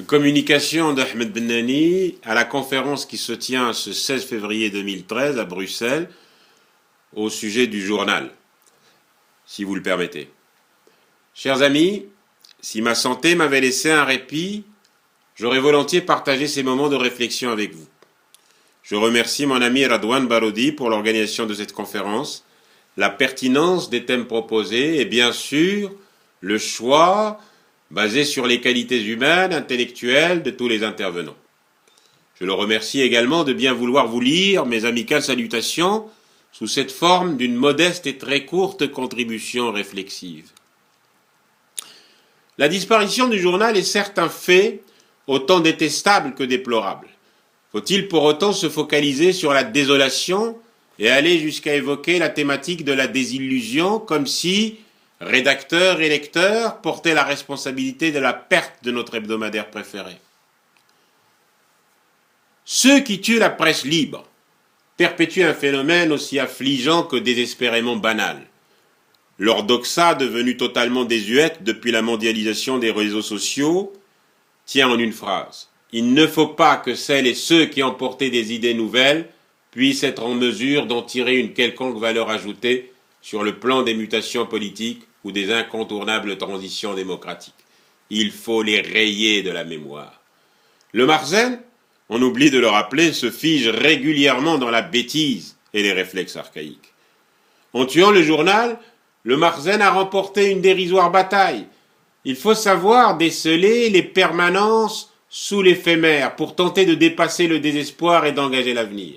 Communication d'Ahmed Bennani à la conférence qui se tient ce 16 février 2013 à Bruxelles au sujet du journal, si vous le permettez. Chers amis, si ma santé m'avait laissé un répit, j'aurais volontiers partagé ces moments de réflexion avec vous. Je remercie mon ami Radouane Barodi pour l'organisation de cette conférence, la pertinence des thèmes proposés et bien sûr le choix basé sur les qualités humaines, intellectuelles de tous les intervenants. Je le remercie également de bien vouloir vous lire mes amicales salutations sous cette forme d'une modeste et très courte contribution réflexive. La disparition du journal est certes un fait autant détestable que déplorable. Faut-il pour autant se focaliser sur la désolation et aller jusqu'à évoquer la thématique de la désillusion comme si rédacteurs et lecteurs portaient la responsabilité de la perte de notre hebdomadaire préféré? Ceux qui tuent la presse libre perpétuent un phénomène aussi affligeant que désespérément banal. Leur doxa, devenue totalement désuète depuis la mondialisation des réseaux sociaux, tient en une phrase. Il ne faut pas que celles et ceux qui ont porté des idées nouvelles puissent être en mesure d'en tirer une quelconque valeur ajoutée sur le plan des mutations politiques ou des incontournables transitions démocratiques. Il faut les rayer de la mémoire. Le Marzen, on oublie de le rappeler, se fige régulièrement dans la bêtise et les réflexes archaïques. En tuant le journal, le Marzen a remporté une dérisoire bataille. Il faut savoir déceler les permanences sous l'éphémère pour tenter de dépasser le désespoir et d'engager l'avenir.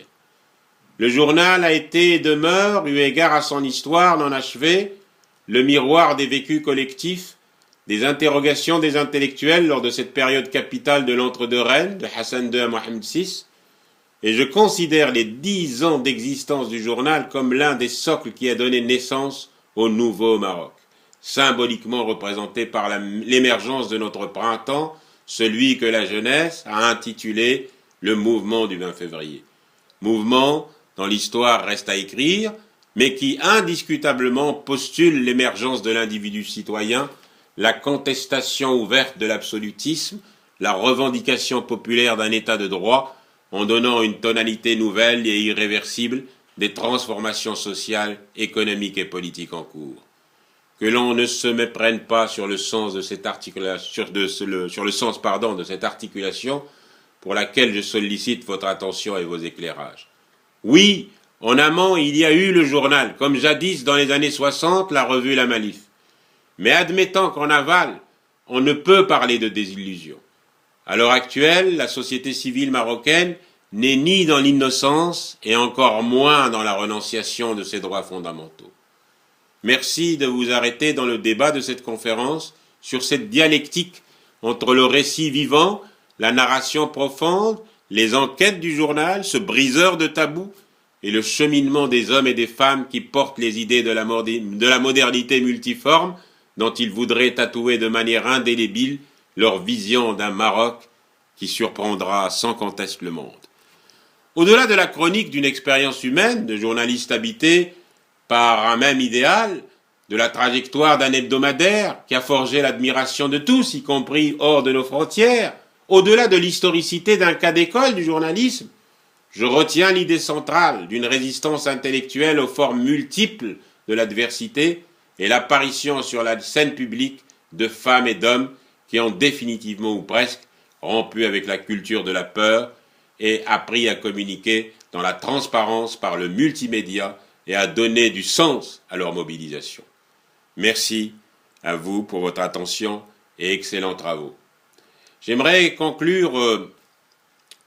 Le journal a été et demeure, eu égard à son histoire non achevée, le miroir des vécus collectifs, des interrogations des intellectuels lors de cette période capitale de l'entre-deux-règnes, de Hassan II à Mohamed VI, et je considère les 10 ans d'existence du journal comme l'un des socles qui a donné naissance au nouveau Maroc, symboliquement représenté par l'émergence de notre printemps, celui que la jeunesse a intitulé le mouvement du 20 février. Mouvement dont l'histoire reste à écrire, mais qui indiscutablement postule l'émergence de l'individu citoyen, la contestation ouverte de l'absolutisme, la revendication populaire d'un état de droit, en donnant une tonalité nouvelle et irréversible des transformations sociales, économiques et politiques en cours. Que l'on ne se méprenne pas sur le sens de cette articulation, de cette articulation pour laquelle je sollicite votre attention et vos éclairages. Oui, en amont, il y a eu le journal, comme jadis dans les années 60, la revue La Malif. Mais admettant qu'en aval, on ne peut parler de désillusion. À l'heure actuelle, la société civile marocaine n'est ni dans l'innocence et encore moins dans la renonciation de ses droits fondamentaux. Merci de vous arrêter dans le débat de cette conférence sur cette dialectique entre le récit vivant, la narration profonde, les enquêtes du journal, ce briseur de tabous, et le cheminement des hommes et des femmes qui portent les idées de la modernité multiforme dont ils voudraient tatouer de manière indélébile leur vision d'un Maroc qui surprendra sans conteste le monde. Au-delà de la chronique d'une expérience humaine, de journaliste habité par un même idéal, de la trajectoire d'un hebdomadaire qui a forgé l'admiration de tous, y compris hors de nos frontières, au-delà de l'historicité d'un cas d'école du journalisme, je retiens l'idée centrale d'une résistance intellectuelle aux formes multiples de l'adversité et l'apparition sur la scène publique de femmes et d'hommes qui ont définitivement ou presque rompu avec la culture de la peur et appris à communiquer dans la transparence par le multimédia et à donner du sens à leur mobilisation. Merci à vous pour votre attention et excellents travaux. J'aimerais conclure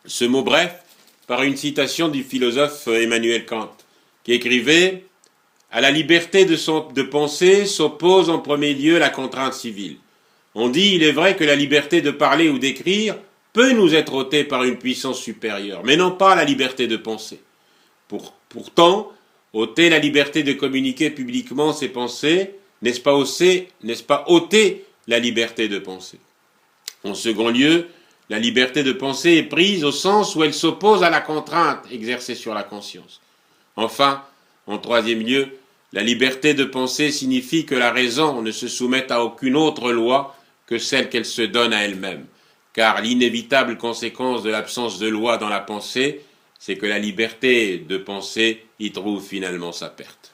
ce mot bref par une citation du philosophe Emmanuel Kant, qui écrivait « À la liberté de penser s'oppose en premier lieu la contrainte civile. On dit, il est vrai que la liberté de parler ou d'écrire peut nous être ôtée par une puissance supérieure, mais non pas la liberté de penser. Pourtant, ôter la liberté de communiquer publiquement ses pensées, n'est-ce pas ôter la liberté de penser? En second lieu, la liberté de penser est prise au sens où elle s'oppose à la contrainte exercée sur la conscience. Enfin, en troisième lieu, la liberté de penser signifie que la raison ne se soumette à aucune autre loi que celle qu'elle se donne à elle-même. car l'inévitable conséquence de l'absence de loi dans la pensée, c'est que la liberté de penser y trouve finalement sa perte.